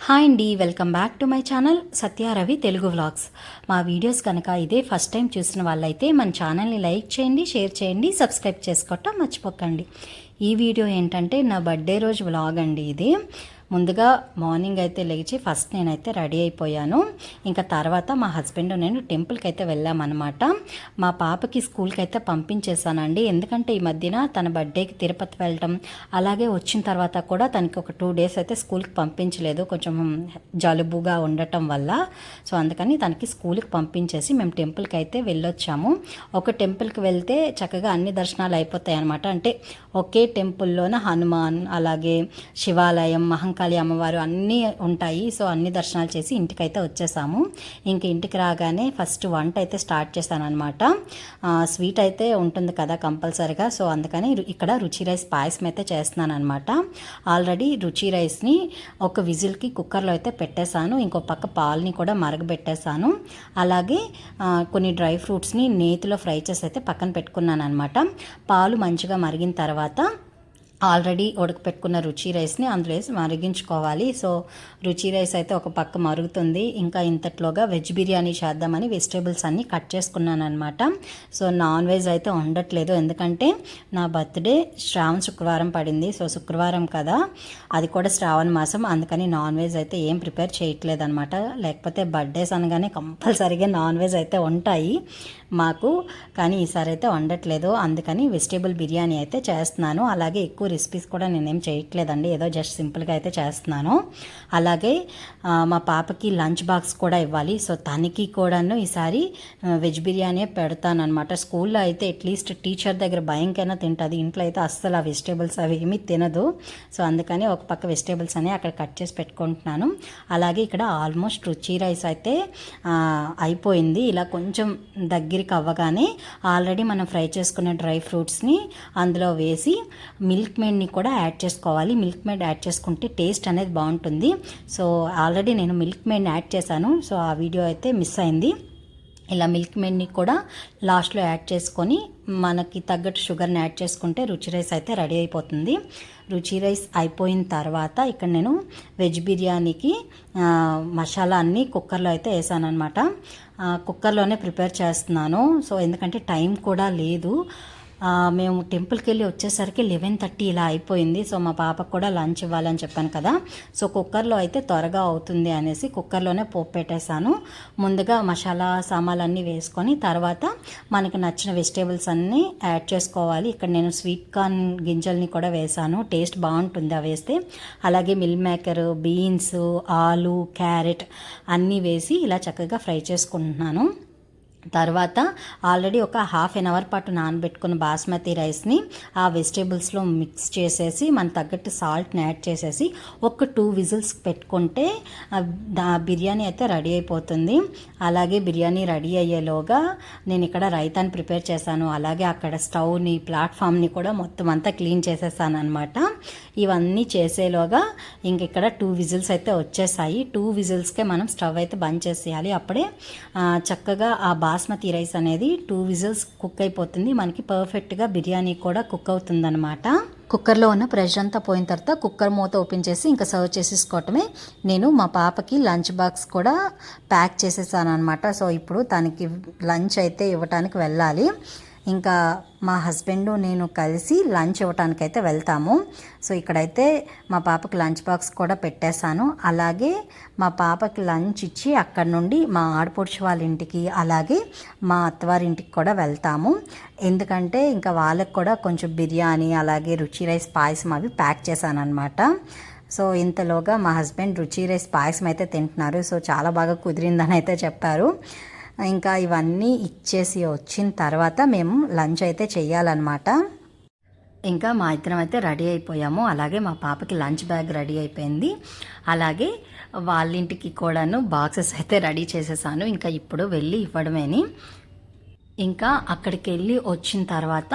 Hi అండి, welcome back to my channel Satya Ravi Telugu vlogs. మా videos కనుక ఇదే ఫస్ట్ టైం చూసిన వాళ్ళైతే మన ఛానల్ని లైక్ చేయండి, షేర్ చేయండి, సబ్స్క్రైబ్ చేసుకోవటం మర్చిపోకండి. ఈ వీడియో ఏంటంటే నా బర్త్డే రోజు వ్లాగ్ అండి. ఇది ముందుగా మార్నింగ్ అయితే లేచి ఫస్ట్ నేనైతే రెడీ అయిపోయాను. ఇంకా తర్వాత మా హస్బెండ్ నేను టెంపుల్కి అయితే వెళ్ళామన్నమాట. మా పాపకి స్కూల్కి అయితే పంపించేశానండి. ఎందుకంటే ఈ మధ్యన తన బర్త్డేకి తిరుపతి వెళ్ళటం, అలాగే వచ్చిన తర్వాత కూడా తనకి ఒక 2 days అయితే స్కూల్కి పంపించలేదు, కొంచెం జలుబుగా ఉండటం వల్ల. సో అందుకని తనకి స్కూల్కి పంపించేసి మేము టెంపుల్కి అయితే వెళ్ళొచ్చాము. ఒక టెంపుల్కి వెళ్తే చక్కగా అన్ని దర్శనాలు అయిపోతాయి అనమాట. అంటే ఒకే టెంపుల్లోన హనుమాన్, అలాగే శివాలయం, మహంకాళి అమ్మవారు అన్నీ ఉంటాయి. సో అన్ని దర్శనాలు చేసి ఇంటికైతే వచ్చేసాము. ఇంక ఇంటికి రాగానే ఫస్ట్ వంట అయితే స్టార్ట్ చేశాను అనమాట. స్వీట్ అయితే ఉంటుంది కదా కంపల్సరిగా. సో అందుకని ఇక్కడ రుచి రైస్ పాయసం అయితే చేస్తున్నాను అనమాట. ఆల్రెడీ రుచి రైస్ని ఒక విజిల్కి కుక్కర్లో అయితే పెట్టేశాను. ఇంకో పక్క పాలని కూడా మరగబెట్టేశాను. అలాగే కొన్ని డ్రై ఫ్రూట్స్ని నేతిలో ఫ్రై చేసి అయితే పక్కన పెట్టుకున్నాను అనమాట. పాలు మంచిగా మరిగిన తర్వాత ఆల్రెడీ ఉడకపెట్టుకున్న రుచి రైస్ని అందులో వేసి మరిగించుకోవాలి. సో రుచి రైస్ అయితే ఒక పక్క మరుగుతుంది. ఇంకా ఇంతట్లోగా వెజ్ బిర్యానీ చేద్దామని వెజిటేబుల్స్ అన్నీ కట్ చేసుకున్నాను అనమాట. సో నాన్ వెజ్ అయితే ఉండట్లేదు, ఎందుకంటే నా బర్త్డే శుక్రవారం పడింది. సో శుక్రవారం కదా, అది కూడా శ్రావణ మాసం, అందుకని నాన్ వెజ్ అయితే ఏం ప్రిపేర్ చేయట్లేదు అనమాట. లేకపోతే బర్త్డేస్ అనగానే కంపల్సరీగా నాన్ వెజ్ అయితే ఉంటాయి మాకు, కానీ ఈసారి అయితే వండట్లేదు. అందుకని వెజిటేబుల్ బిర్యానీ అయితే చేస్తున్నాను. అలాగే ఎక్కువ రెసిపీస్ కూడా నేనేం చేయట్లేదండి, ఏదో జస్ట్ సింపుల్గా అయితే చేస్తున్నాను. అలాగే మా పాపకి లంచ్ బాక్స్ కూడా ఇవ్వాలి. సో తనకి కూడాను ఈసారి వెజ్ బిర్యానీ పెడతానమాట. స్కూల్లో అయితే అట్లీస్ట్ టీచర్ దగ్గర భయంకైనా తింటుంది, ఇంట్లో అయితే అస్సలు ఆ వెజిటేబుల్స్ అవి ఏమీ తినదు. సో అందుకని ఒక పక్క వెజిటేబుల్స్ అని అక్కడ కట్ చేసి పెట్టుకుంటున్నాను. అలాగే ఇక్కడ ఆల్మోస్ట్ రుచి రైస్ అయితే అయిపోయింది. ఇలా కొంచెం దగ్గరికి అవ్వగానే ఆల్రెడీ మనం ఫ్రై చేసుకున్న డ్రై ఫ్రూట్స్ని అందులో వేసి మిల్క్ మేడ్ని కూడా యాడ్ చేసుకోవాలి. మిల్క్ మేడ్ యాడ్ చేసుకుంటే టేస్ట్ అనేది బాగుంటుంది. సో ఆల్రెడీ నేను మిల్క్ మేడ్ని యాడ్ చేశాను. సో ఆ వీడియో అయితే మిస్ అయింది. ఇలా మిల్క్ మేడ్ని కూడా లాస్ట్లో యాడ్ చేసుకొని మనకి తగ్గట్టు షుగర్ని యాడ్ చేసుకుంటే రుచి రైస్ అయితే రెడీ అయిపోతుంది. రుచి రైస్ అయిపోయిన తర్వాత ఇక్కడ నేను వెజ్ బిర్యానీకి మసాలా అన్నీ కుక్కర్లో అయితే వేసాను అనమాట. కుక్కర్లోనే ప్రిపేర్ చేస్తున్నాను. సో ఎందుకంటే టైం కూడా లేదు. మేము టెంపుల్కి వెళ్ళి వచ్చేసరికి 11:30 ఇలా అయిపోయింది. సో మా పాపకు కూడా లంచ్ ఇవ్వాలని చెప్పాను కదా. సో కుక్కర్లో అయితే త్వరగా అవుతుంది అనేసి కుక్కర్లోనే పోపు పెట్టేశాను. ముందుగా మసాలా సామాన్లన్నీ వేసుకొని తర్వాత మనకి నచ్చిన వెజిటేబుల్స్ అన్నీ యాడ్ చేసుకోవాలి. ఇక్కడ నేను స్వీట్ కార్న్ గింజల్ని కూడా వేసాను, టేస్ట్ బాగుంటుంది అవి వేస్తే. అలాగే మిల్ మేకర్, బీన్స్, ఆలు, క్యారెట్ అన్నీ వేసి ఇలా చక్కగా ఫ్రై చేసుకుంటున్నాను. తర్వాత ఆల్రెడీ ఒక 1/2 hour పాటు నానబెట్టుకున్న బాస్మతి రైస్ని ఆ వెజిటేబుల్స్లో మిక్స్ చేసేసి మన తగ్గట్టు సాల్ట్ని యాడ్ చేసేసి ఒక 2 విజిల్స్ పెట్టుకుంటే బిర్యానీ అయితే రెడీ అయిపోతుంది. అలాగే బిర్యానీ రెడీ అయ్యేలోగా నేను ఇక్కడ రైతాని ప్రిపేర్ చేశాను. అలాగే అక్కడ స్టవ్ని, ప్లాట్ఫామ్ని కూడా మొత్తం అంతా క్లీన్ చేసేసాను అనమాట. ఇవన్నీ చేసేలోగా ఇంక ఇక్కడ 2 విజిల్స్ అయితే వచ్చేసాయి. 2 విజిల్స్కే మనం స్టవ్ అయితే బంద్ చేసేయాలి. అప్పుడే చక్కగా ఆ బాస్మతి రైస్ అనేది 2 విజిల్స్ కుక్ అయిపోతుంది. మనకి పర్ఫెక్ట్గా బిర్యానీ కూడా కుక్ అవుతుందన్నమాట. కుక్కర్లో ఉన్న ప్రెషర్ అంతా పోయిన తర్వాత కుక్కర్ మూత ఓపెన్ చేసి ఇంకా సర్వ్ చేసేసుకోవటమే. నేను మా పాపకి లంచ్ బాక్స్ కూడా ప్యాక్ చేసేసాను అనమాట. సో ఇప్పుడు తనకి లంచ్ అయితే ఇవ్వటానికి వెళ్ళాలి. ఇంకా మా హస్బెండ్ నేను కలిసి లంచ్ ఇవ్వటానికైతే వెళ్తాము. సో ఇక్కడైతే మా పాపకి లంచ్ బాక్స్ కూడా పెట్టేశాను. అలాగే మా పాపకి లంచ్ ఇచ్చి అక్కడ నుండి మా ఆడపడుచు వాళ్ళ ఇంటికి, అలాగే మా అత్తవారి ఇంటికి కూడా వెళ్తాము. ఎందుకంటే ఇంకా వాళ్ళకి కూడా కొంచెం బిర్యానీ, అలాగే రుచి రైస్ పాయసం అవి ప్యాక్ చేశాను అనమాట. సో ఇంతలోగా మా హస్బెండ్ రుచి రైస్ పాయసం అయితే తింటున్నారు. సో చాలా బాగా కుదిరిందని అయితే చెప్పారు. ఇంకా ఇవన్నీ ఇచ్చేసి వచ్చిన తర్వాత మేము లంచ్ అయితే చేయాలన్నమాట. ఇంకా మా ఇద్దరం అయితే రెడీ అయిపోయాము. అలాగే మా పాపకి లంచ్ బ్యాగ్ రెడీ అయిపోయింది. అలాగే వాళ్ళ ఇంటికి కూడాను బాక్సెస్ అయితే రెడీ చేసేసాను. ఇంకా ఇప్పుడు వెళ్ళి ఇవ్వడమేని. ఇంకా అక్కడికి వెళ్ళి వచ్చిన తర్వాత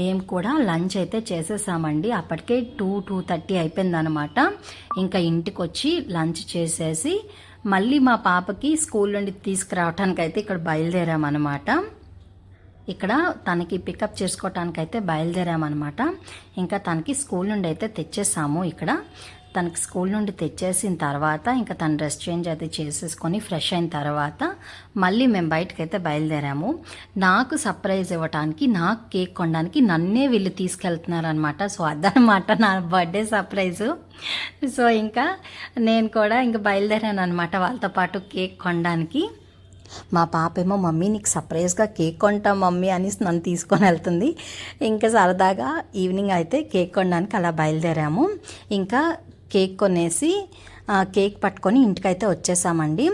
మేము కూడా లంచ్ అయితే చేసేసామండి. అప్పటికే 2:30 అయిపోయిందనమాట. ఇంకా ఇంటికి వచ్చి లంచ్ చేసేసి మళ్ళీ మా పాపకి స్కూల్ నుండి తీసుకురావటానికి అయితే ఇక్కడ బయలుదేరామన్నమాట. ఇక్కడ తనకి పికప్ చేసుకోవటానికైతే బయలుదేరామన్నమాట. ఇంకా తనకి స్కూల్ నుండి అయితే తెచ్చేసాము. ఇక్కడ తనకి స్కూల్ నుండి తెచ్చేసిన తర్వాత ఇంకా తను డ్రెస్ చేంజ్ అది చేసేసుకొని ఫ్రెష్ అయిన తర్వాత మళ్ళీ మేము బయటకైతే బయలుదేరాము. నాకు సర్ప్రైజ్ ఇవ్వటానికి, నాకు కేక్ కొనడానికి నన్నే వీళ్ళు తీసుకెళ్తున్నారనమాట. సో అదనమాట నా బర్త్డే సర్ప్రైజు. సో ఇంకా నేను కూడా ఇంకా బయలుదేరాను అనమాట వాళ్ళతో పాటు కేక్ కొనడానికి. మా పాప ఏమో మమ్మీ నీకు సర్ప్రైజ్గా కేక్ కొంటాం మమ్మీ అని నన్ను తీసుకొని వెళ్తుంది. ఇంకా సరదాగా ఈవినింగ్ అయితే కేక్ కొనడానికి అలా బయలుదేరాము. ఇంకా కేక్ కొనేసి కేక్ పట్టుకొని ఇంటికైతే వచ్చేసామండి.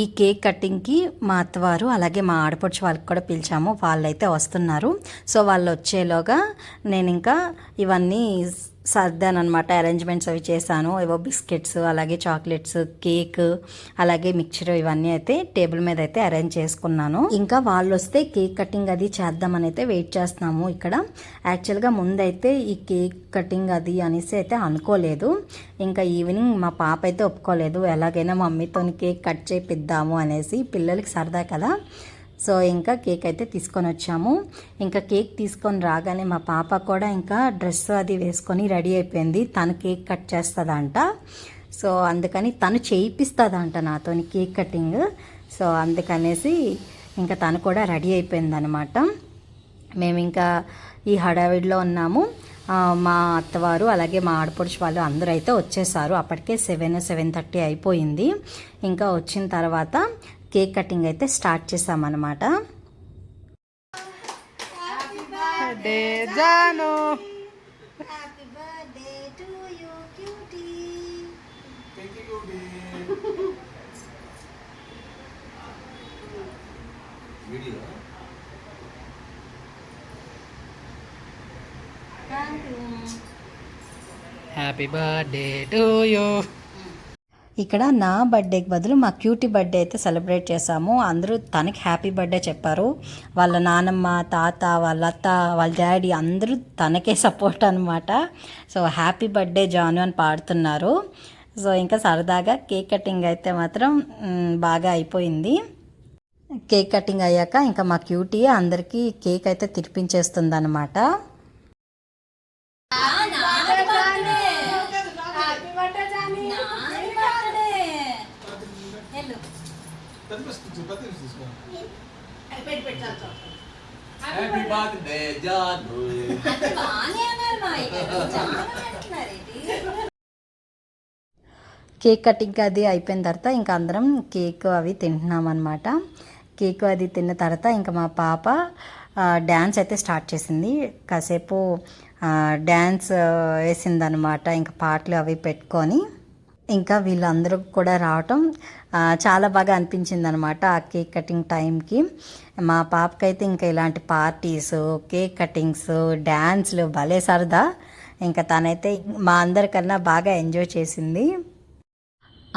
ఈ కేక్ కటింగ్కి మా అత్తవారు అలాగే మా ఆడపడుచు వాళ్ళకి కూడా పిలిచాము, వాళ్ళైతే వస్తున్నారు. సో వాళ్ళు వచ్చేలోగా నేను ఇంకా ఇవన్నీ సర్దాను అనమాట. అరేంజ్మెంట్స్ అవి చేశాను. ఏవో బిస్కెట్స్ అలాగే చాక్లెట్స్, కేక్ అలాగే మిక్చర్ ఇవన్నీ అయితే టేబుల్ మీద అయితే అరేంజ్ చేసుకున్నాను. ఇంకా వాళ్ళు వస్తే కేక్ కటింగ్ అది చేద్దామని అయితే వెయిట్ చేస్తున్నాము. ఇక్కడ యాక్చువల్గా ముందైతే ఈ కేక్ కటింగ్ అది అనేసి అయితే అనుకోలేదు. ఇంకా ఈవినింగ్ మా పాప అయితే ఒప్పుకోలేదు, ఎలాగైనా మమ్మీతో కేక్ కట్ చేపిద్దాము అనేసి, పిల్లలకి సరదా కదా. సో ఇంకా కేక్ అయితే తీసుకొని వచ్చాము. ఇంకా కేక్ తీసుకొని రాగానే మా పాప కూడా ఇంకా డ్రెస్ అది వేసుకొని రెడీ అయిపోయింది. తను కేక్ కట్ చేస్తుందంట. సో అందుకని తను చేయిస్తుందంట నాతో కేక్ కటింగ్. సో అందుకనేసి ఇంకా తను కూడా రెడీ అయిపోయింది అనమాట. మేము ఇంకా ఈ హడావిడిలో ఉన్నాము. మా అత్తవారు అలాగే మా ఆడపడుచు వాళ్ళు అందరూ అయితే వచ్చేసారు. అప్పటికే 7:30 అయిపోయింది. ఇంకా వచ్చిన తర్వాత కేక్ కటింగ్ అయితే స్టార్ట్ చేసామన్నమాట. Happy birthday to you. ఇక్కడ నా బర్త్డేకి బదులు మా క్యూటీ బర్త్డే అయితే సెలబ్రేట్ చేసాము. అందరూ తనకి హ్యాపీ బర్త్డే చెప్పారు. వాళ్ళ నానమ్మ, తాత, వాళ్ళ అత్త, వాళ్ళ డాడీ అందరూ తనకే సపోర్ట్ అనమాట. సో హ్యాపీ బర్త్డే జాను అని పాడుతున్నారు. సో ఇంకా సరదాగా కేక్ కటింగ్ అయితే మాత్రం బాగా అయిపోయింది. కేక్ కటింగ్ అయ్యాక ఇంకా మా క్యూటీ అందరికీ కేక్ అయితే తినిపించేస్తుంది అనమాట. కేక్ కటింగ్ అది అయిపోయిన తర్వాత ఇంకా అందరం కేక్ అవి తింటున్నాం అనమాట. కేక్ అది తిన్న తర్వాత ఇంకా మా పాప డ్యాన్స్ అయితే స్టార్ట్ చేసింది. కాసేపు డ్యాన్స్ వేసిందనమాట. ఇంకా పాటలు అవి పెట్టుకొని ఇంకా వీళ్ళందరూ కూడా రావటం చాలా బాగా అనిపించింది అనమాట. ఆ కేక్ కటింగ్ టైంకి మా పాపకైతే ఇంకా ఇలాంటి పార్టీస్, కేక్ కటింగ్స్, డ్యాన్స్లు భలే సరదా. ఇంకా తనైతే మా అందరికన్నా బాగా ఎంజాయ్ చేసింది.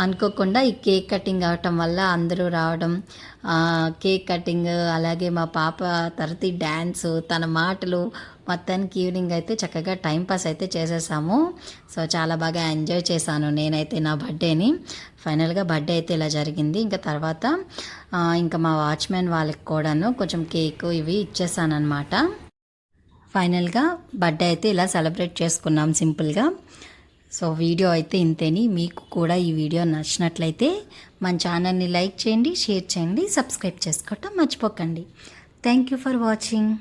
అనుకోకుండా ఈ కేక్ కటింగ్ అవటం వల్ల అందరూ రావడం, కేక్ కటింగ్ అలాగే మా పాప తరతి డ్యాన్స్, తన మాటలు, మొత్తానికి ఈవినింగ్ అయితే చక్కగా టైంపాస్ అయితే చేసేసాము. సో చాలా బాగా ఎంజాయ్ చేశాను నేనైతే నా బర్త్డేని. ఫైనల్గా బర్త్డే అయితే ఇలా జరిగింది. ఇంకా తర్వాత ఇంకా మా వాచ్మెన్ వాళ్ళకి కూడాను కొంచెం కేక్ ఇవి ఇచ్చేసానమాట. ఫైనల్గా బర్త్డే అయితే ఇలా సెలబ్రేట్ చేసుకున్నాం సింపుల్గా. సో వీడియో అయితే ఇంతేని. మీకు కూడా ఈ వీడియో నచ్చినట్లయితే మన ఛానల్ని లైక్ చేయండి, షేర్ చేయండి, సబ్స్క్రైబ్ చేసుకోవటం మర్చిపోకండి. Thank you for watching.